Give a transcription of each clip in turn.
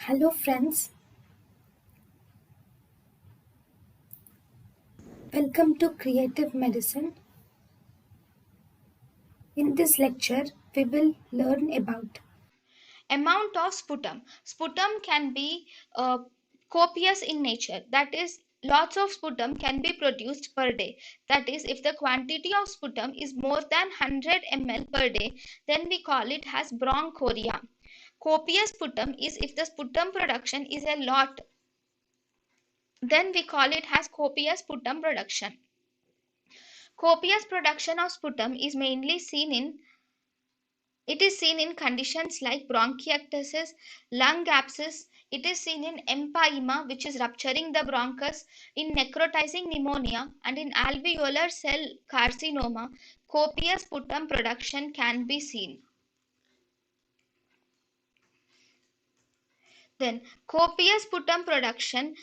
Hello friends, welcome to Creative Medicine. In this lecture, we will learn about Amount of sputum. Sputum can be copious in nature, that is, lots of sputum can be produced per day. That is, if the quantity of sputum is more than 100 ml per day, then we call it as bronchorrhea. Copious sputum is if the sputum production is a lot, then we call it as copious sputum production. Copious production of sputum is mainly seen in It is seen in conditions like bronchiectasis, lung abscess. It is seen in empyema, which is rupturing the bronchus, in necrotizing pneumonia, and in alveolar cell carcinoma. Copious sputum production can be seen. Then, copious sputum production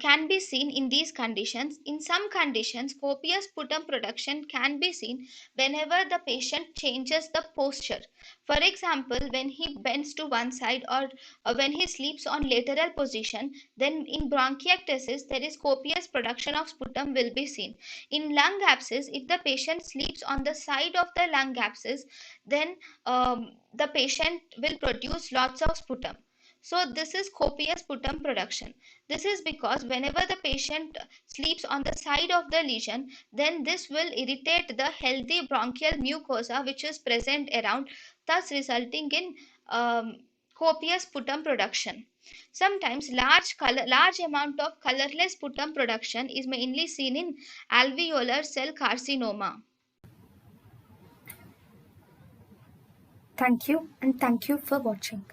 can be seen in these conditions. In some conditions, copious sputum production can be seen whenever the patient changes the posture. For example, when he bends to one side or when he sleeps on lateral position, then in bronchiectasis, there is copious production of sputum will be seen. In lung abscess, if the patient sleeps on the side of the lung abscess, then the patient will produce lots of sputum. So this is copious sputum production. This is because whenever the patient sleeps on the side of the lesion, then this will irritate the healthy bronchial mucosa which is present around, thus resulting in copious sputum production. Sometimes large amount of colorless sputum production is mainly seen in alveolar cell carcinoma. thank you and thank you for watching.